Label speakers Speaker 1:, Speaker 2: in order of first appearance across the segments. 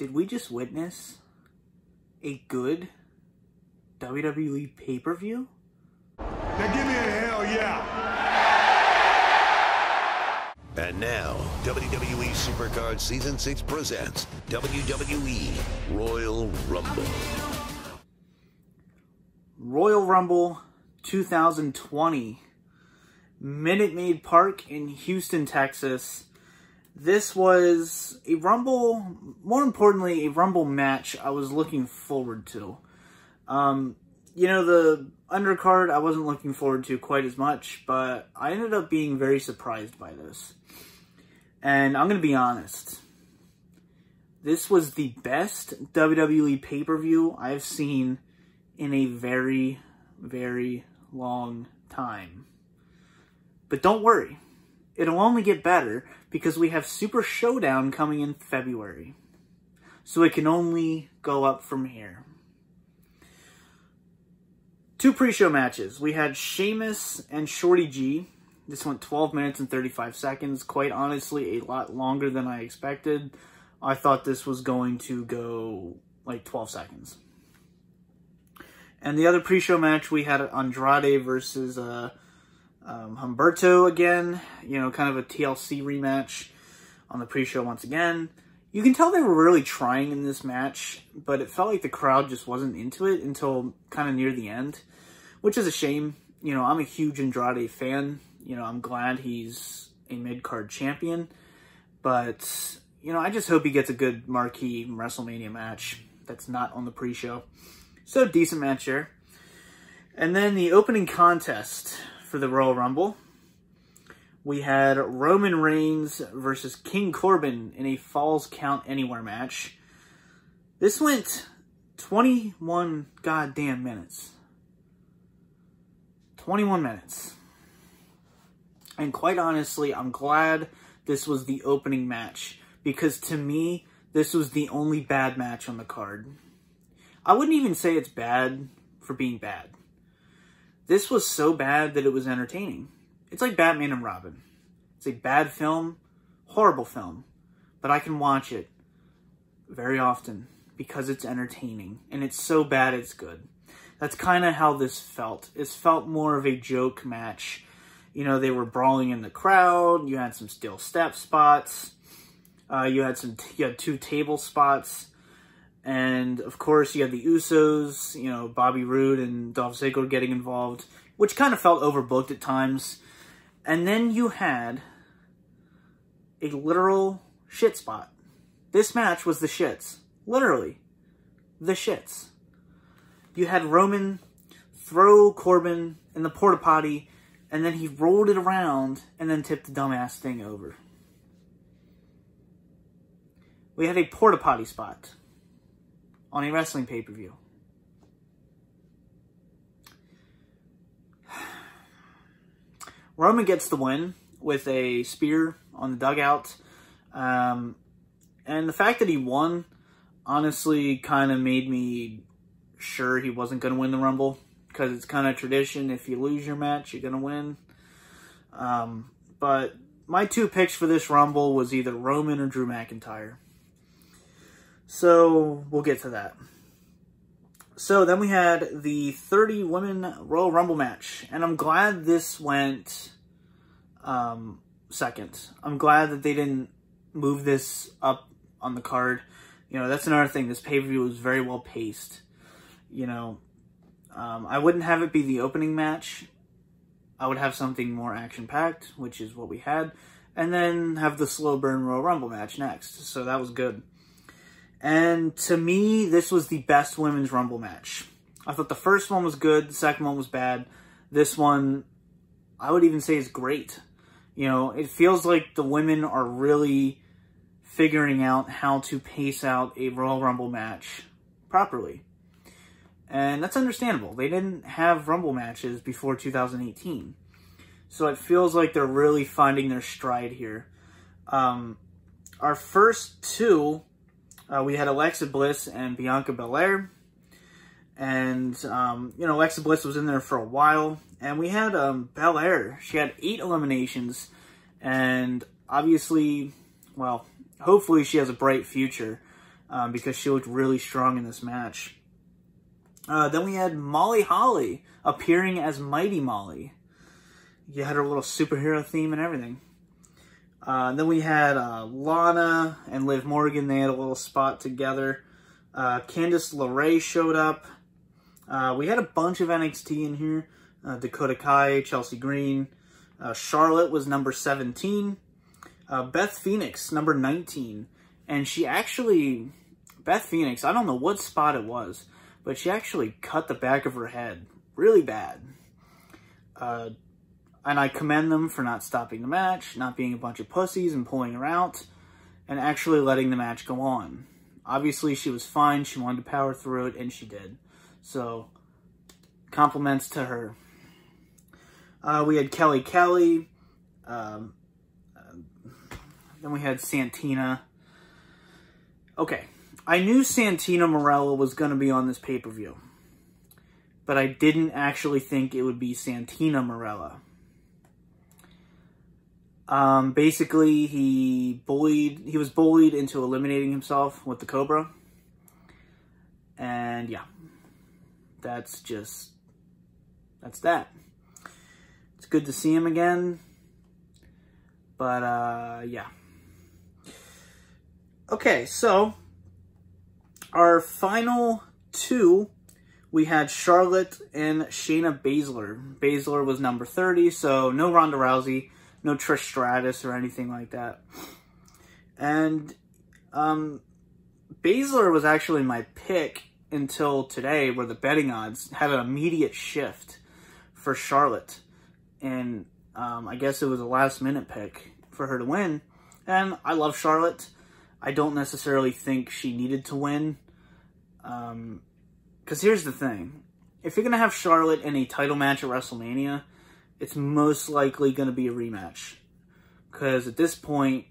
Speaker 1: Did we just witness a good WWE pay-per-view?
Speaker 2: Now give me a hell yeah!
Speaker 3: And now, WWE Supercard Season 6 presents WWE Royal Rumble.
Speaker 1: Royal Rumble 2020. Minute Maid Park in Houston, Texas. This was a Rumble, more importantly, a Rumble match I was looking forward to. You know, the undercard I wasn't looking forward to quite as much, but I ended up being very surprised by this. And I'm going to be honest. This was the best WWE pay-per-view I've seen in a very, very long time. But don't worry. It'll only get better because we have Super Showdown coming in February. So it can only go up from here. 2 pre-show matches. We had Sheamus and Shorty G. This went 12 minutes and 35 seconds. Quite honestly, a lot longer than I expected. I thought this was going to go like 12 seconds. And the other pre-show match, we had Andrade versus Humberto again. You know, kind of a TLC rematch on the pre-show once again. You can tell they were really trying in this match, but it felt like the crowd just wasn't into it until kind of near the end, which is a shame. You know, I'm a huge Andrade fan. You know, I'm glad he's a mid-card champion, but, you know, I just hope he gets a good marquee WrestleMania match that's not on the pre-show. So, decent match here. And then the opening contest for the Royal Rumble. We had Roman Reigns versus King Corbin in a Falls Count Anywhere match. This went 21 goddamn minutes. 21 minutes. And quite honestly, I'm glad this was the opening match, because to me, this was the only bad match on the card. I wouldn't even say it's bad for being bad. This was so bad that it was entertaining. It's like Batman and Robin. It's a bad film, horrible film, but I can watch it very often because it's entertaining, and it's so bad it's good. That's kind of how this felt. It felt more of a joke match. You know, they were brawling in the crowd. You had some steel step spots. You had 2 table spots. And, of course, you had the Usos, you know, Bobby Roode and Dolph Ziggler getting involved, which kind of felt overbooked at times. And then you had a literal shit spot. This match was the shits. Literally. The shits. You had Roman throw Corbin in the porta potty, and then he rolled it around and then tipped the dumbass thing over. We had a porta potty spot on a wrestling pay-per-view. Roman gets the win with a spear on the dugout. And the fact that he won, honestly, kind of made me sure he wasn't going to win the Rumble. Because it's kind of tradition, if you lose your match, you're going to win. But my 2 picks for this Rumble was either Roman or Drew McIntyre. So, we'll get to that. So, then we had the 30 Women Royal Rumble match. And I'm glad this went second. I'm glad that they didn't move this up on the card. You know, that's another thing. This pay-per-view was very well paced. You know, I wouldn't have it be the opening match. I would have something more action-packed, which is what we had. And then have the slow burn Royal Rumble match next. So that was good. And to me, this was the best Women's Rumble match. I thought the first one was good, the second one was bad. This one, I would even say, is great. You know, it feels like the women are really figuring out how to pace out a Royal Rumble match properly. And that's understandable. They didn't have Rumble matches before 2018. So it feels like they're really finding their stride here. Our first 2... we had Alexa Bliss and Bianca Belair. And, you know, Alexa Bliss was in there for a while. And we had Belair. She had 8 eliminations. And obviously, well, hopefully she has a bright future. because she looked really strong in this match. Then we had Molly Holly appearing as Mighty Molly. You had her little superhero theme and everything. Then we had Lana and Liv Morgan. They had a little spot together. Candice LeRae showed up. We had a bunch of NXT in here. Dakota Kai, Chelsea Green. Charlotte was number 17. Beth Phoenix, number 19. And she actually, Beth Phoenix, I don't know what spot it was, but she actually cut the back of her head really bad. And I commend them for not stopping the match, not being a bunch of pussies and pulling her out, and actually letting the match go on. Obviously, she was fine. She wanted to power through it, and she did. So, compliments to her. We had Kelly Kelly. Then we had Santina. Okay, I knew Santina Marella was going to be on this pay-per-view, but I didn't actually think it would be Santina Marella. Basically, he was bullied into eliminating himself with the Cobra. And yeah, that's that. It's good to see him again. But, yeah. Okay, so our final two, we had Charlotte and Shayna Baszler. Baszler was number 30, so no Ronda Rousey. No Trish Stratus or anything like that. And Baszler was actually my pick until today, where the betting odds had an immediate shift for Charlotte. And I guess it was a last-minute pick for her to win. And I love Charlotte. I don't necessarily think she needed to win. Because here's the thing. If you're going to have Charlotte in a title match at WrestleMania, it's most likely going to be a rematch. Because at this point,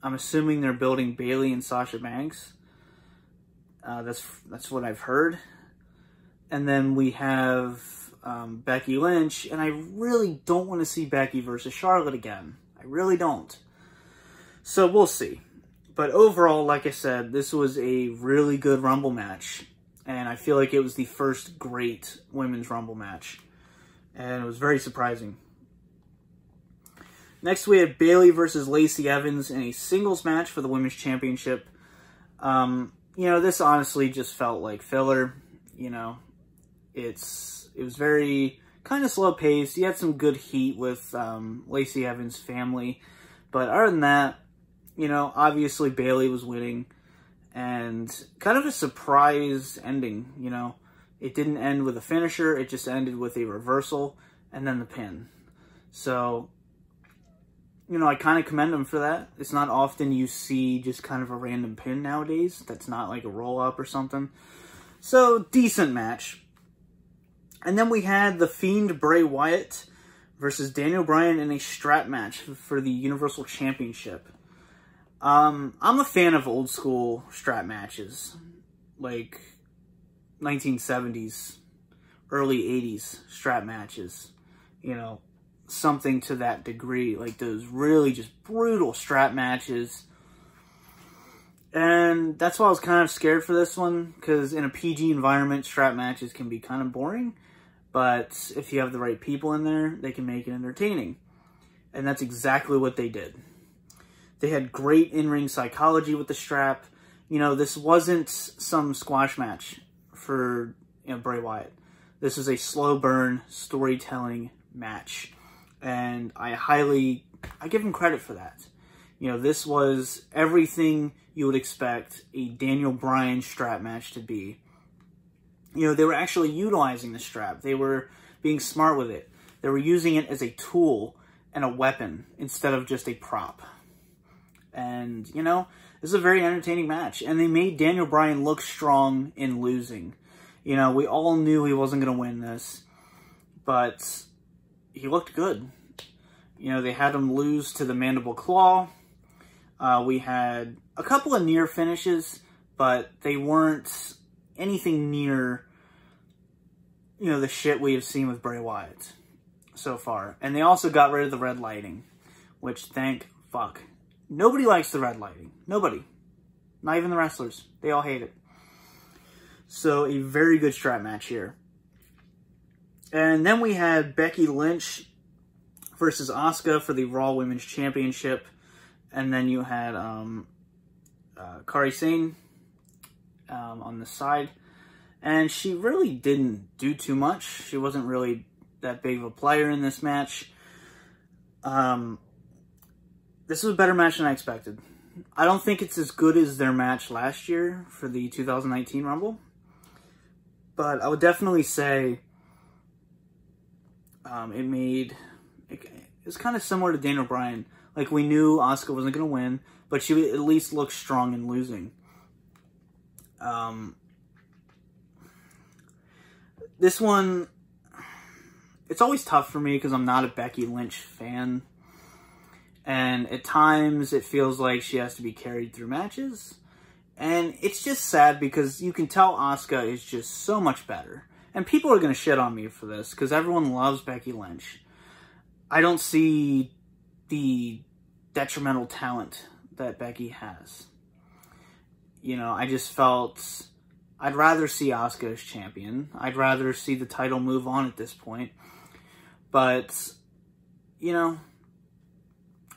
Speaker 1: I'm assuming they're building Bayley and Sasha Banks. That's what I've heard. And then we have Becky Lynch. And I really don't want to see Becky versus Charlotte again. I really don't. So we'll see. But overall, like I said, this was a really good Rumble match. And I feel like it was the first great women's Rumble match. And it was very surprising. Next, we had Bayley versus Lacey Evans in a singles match for the Women's Championship. You know, this honestly just felt like filler. You know, it was very kind of slow paced. You had some good heat with Lacey Evans' family. But other than that, you know, obviously Bayley was winning. And kind of a surprise ending, you know. It didn't end with a finisher. It just ended with a reversal and then the pin. So, you know, I kind of commend him for that. It's not often you see just kind of a random pin nowadays. That's not like a roll-up or something. So, decent match. And then we had The Fiend Bray Wyatt versus Daniel Bryan in a strap match for the Universal Championship. I'm a fan of old school strap matches. Like 1970s, early 80s strap matches, you know, something to that degree, like those really just brutal strap matches. And that's why I was kind of scared for this one, because in a PG environment, strap matches can be kind of boring, but if you have the right people in there, they can make it entertaining. And that's exactly what they did. They had great in-ring psychology with the strap. You know, this wasn't some squash match for, you know, Bray Wyatt. This is a slow burn storytelling match. And I give him credit for that. You know, this was everything you would expect a Daniel Bryan strap match to be. You know, they were actually utilizing the strap. They were being smart with it. They were using it as a tool and a weapon instead of just a prop. And, you know, this is a very entertaining match. And they made Daniel Bryan look strong in losing. You know, we all knew he wasn't going to win this. But he looked good. You know, they had him lose to the Mandible Claw. We had a couple of near finishes, but they weren't anything near, you know, the shit we have seen with Bray Wyatt so far. And they also got rid of the red lighting, which, thank fuck. Nobody likes the red lighting. Nobody. Not even the wrestlers. They all hate it. So a very good strap match here. And then we had Becky Lynch versus Asuka for the Raw Women's Championship. And then you had Kairi Sane on the side. And she really didn't do too much. She wasn't really that big of a player in this match. This was a better match than I expected. I don't think it's as good as their match last year for the 2019 Rumble. But I would definitely say it was kind of similar to Daniel Bryan. Like, we knew Asuka wasn't going to win, but she would at least look strong in losing. This one, it's always tough for me because I'm not a Becky Lynch fan. And at times, it feels like she has to be carried through matches. And it's just sad because you can tell Asuka is just so much better. And people are going to shit on me for this because everyone loves Becky Lynch. I don't see the detrimental talent that Becky has. You know, I just felt I'd rather see Asuka as champion. I'd rather see the title move on at this point. But, you know,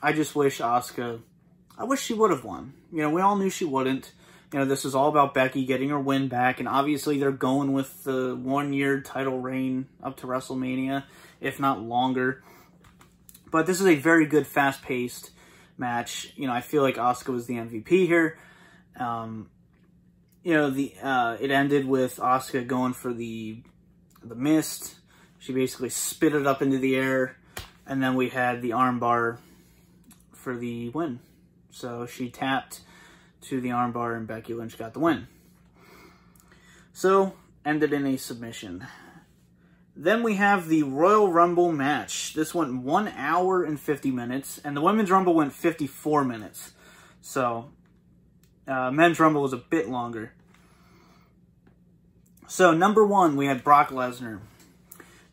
Speaker 1: I just wish Asuka, I wish she would have won. You know, we all knew she wouldn't. You know, this is all about Becky getting her win back, and obviously they're going with the 1-year title reign up to WrestleMania, if not longer. But this is a very good, fast-paced match. You know, I feel like Asuka was the MVP here. You know, it ended with Asuka going for the mist. She basically spit it up into the air, and then we had the armbar for the win. So she tapped to the armbar and Becky Lynch got the win. So, ended in a submission. Then we have the Royal Rumble match. This went 1 hour and 50 minutes, and the Women's Rumble went 54 minutes. So, Men's Rumble was a bit longer. So, number 1, we had Brock Lesnar,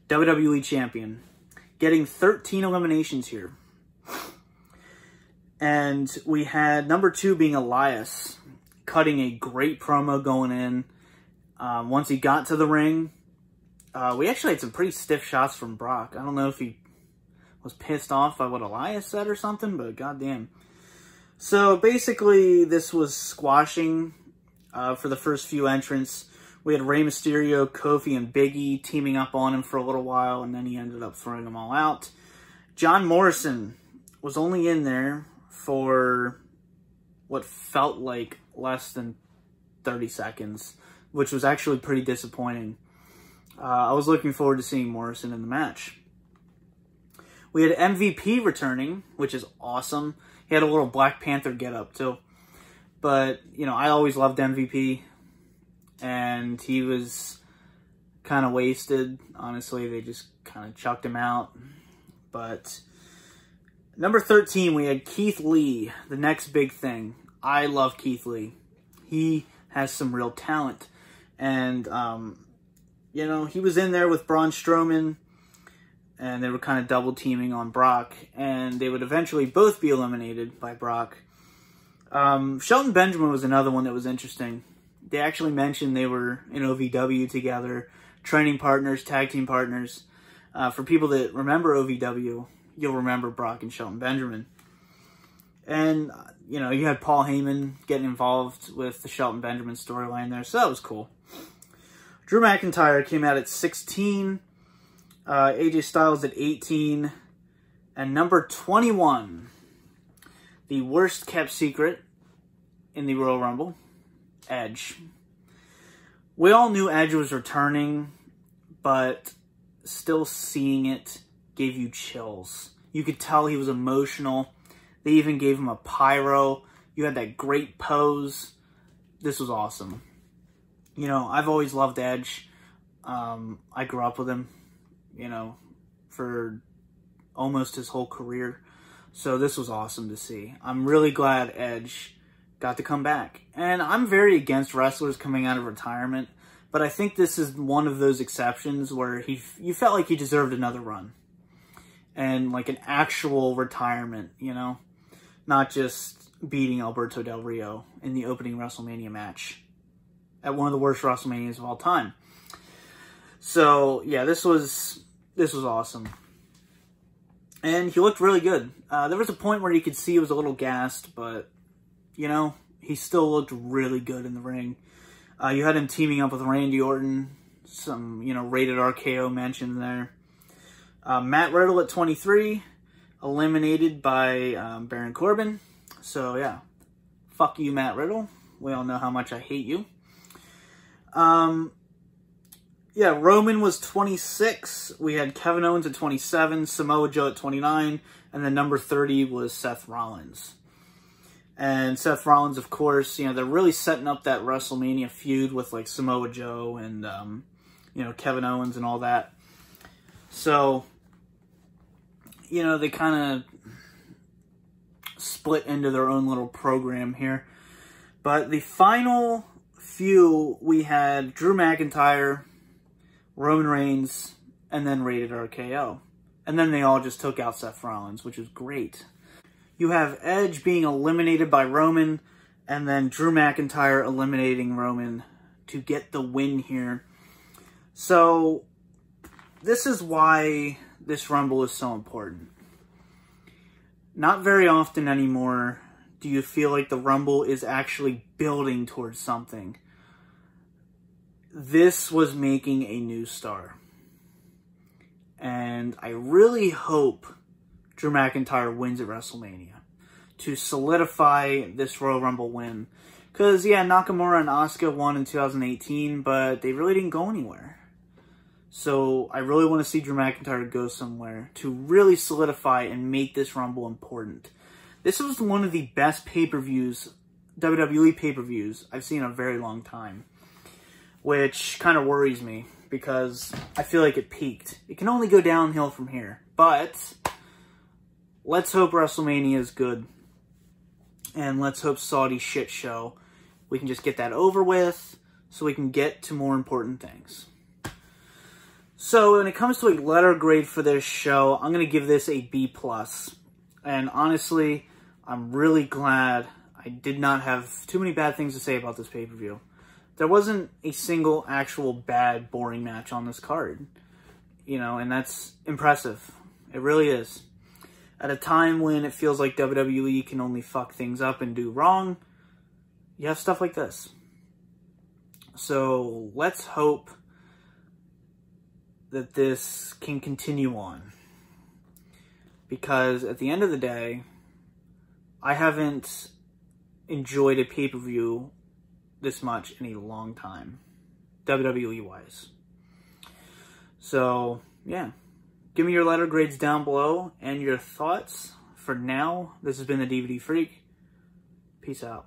Speaker 1: WWE Champion, getting 13 eliminations here. And we had number 2 being Elias, cutting a great promo going in. Once he got to the ring, we actually had some pretty stiff shots from Brock. I don't know if he was pissed off by what Elias said or something, but goddamn. So basically, this was squashing for the first few entrants. We had Rey Mysterio, Kofi, and Big E teaming up on him for a little while, and then he ended up throwing them all out. John Morrison was only in there for what felt like less than 30 seconds, which was actually pretty disappointing. I was looking forward to seeing Morrison in the match. We had MVP returning, which is awesome. He had a little Black Panther getup too. But, you know, I always loved MVP, and he was kind of wasted. Honestly, they just kind of chucked him out. But number 13, we had Keith Lee, the next big thing. I love Keith Lee. He has some real talent. And, you know, he was in there with Braun Strowman, and they were kind of double teaming on Brock, and they would eventually both be eliminated by Brock. Shelton Benjamin was another one that was interesting. They actually mentioned they were in OVW together, training partners, tag team partners. For people that remember OVW, you'll remember Brock and Shelton Benjamin. And, you know, you had Paul Heyman getting involved with the Shelton Benjamin storyline there, so that was cool. Drew McIntyre came out at 16, AJ Styles at 18, and number 21, the worst kept secret in the Royal Rumble, Edge. We all knew Edge was returning, but still seeing it gave you chills. You could tell he was emotional. They even gave him a pyro. You had that great pose. This was awesome. You know, I've always loved Edge. I grew up with him, you know, for almost his whole career. So this was awesome to see. I'm really glad Edge got to come back. And I'm very against wrestlers coming out of retirement, but I think this is one of those exceptions where you felt like he deserved another run. And like an actual retirement, you know. not just beating Alberto Del Rio in the opening WrestleMania match at one of the worst WrestleManias of all time. So, yeah, this was awesome. And he looked really good. There was a point where you could see he was a little gassed, but, you know, he still looked really good in the ring. You had him teaming up with Randy Orton. Some, you know, rated RKO mentioned there. Matt Riddle at 23, eliminated by Baron Corbin. So, yeah, fuck you, Matt Riddle. We all know how much I hate you. Yeah, Roman was 26. We had Kevin Owens at 27, Samoa Joe at 29, and then number 30 was Seth Rollins. And Seth Rollins, of course, you know, they're really setting up that WrestleMania feud with, like, Samoa Joe and, you know, Kevin Owens and all that. So, you know, they kind of split into their own little program here. But the final few, we had Drew McIntyre, Roman Reigns, and then Rated RKO. And then they all just took out Seth Rollins, which was great. You have Edge being eliminated by Roman, and then Drew McIntyre eliminating Roman to get the win here. So, this is why this Rumble is so important. Not very often anymore do you feel like the Rumble is actually building towards something. This was making a new star. And I really hope Drew McIntyre wins at WrestleMania to solidify this Royal Rumble win. Because, yeah, Nakamura and Asuka won in 2018, but they really didn't go anywhere. So I really want to see Drew McIntyre go somewhere to really solidify and make this Rumble important. This was one of the best pay-per-views, WWE pay-per-views, I've seen in a very long time. Which kind of worries me, because I feel like it peaked. It can only go downhill from here. But let's hope WrestleMania is good. And let's hope Saudi shit show, we can just get that over with, so we can get to more important things. So when it comes to a letter grade for this show, I'm going to give this a B+. And honestly, I'm really glad I did not have too many bad things to say about this pay-per-view. There wasn't a single actual bad, boring match on this card. You know, and that's impressive. It really is. At a time when it feels like WWE can only fuck things up and do wrong, you have stuff like this. So, let's hope that this can continue on. Because at the end of the day, I haven't enjoyed a pay-per-view this much in a long time, WWE-wise. So, yeah. Give me your letter grades down below and your thoughts. For now, this has been the DVD Freak. Peace out.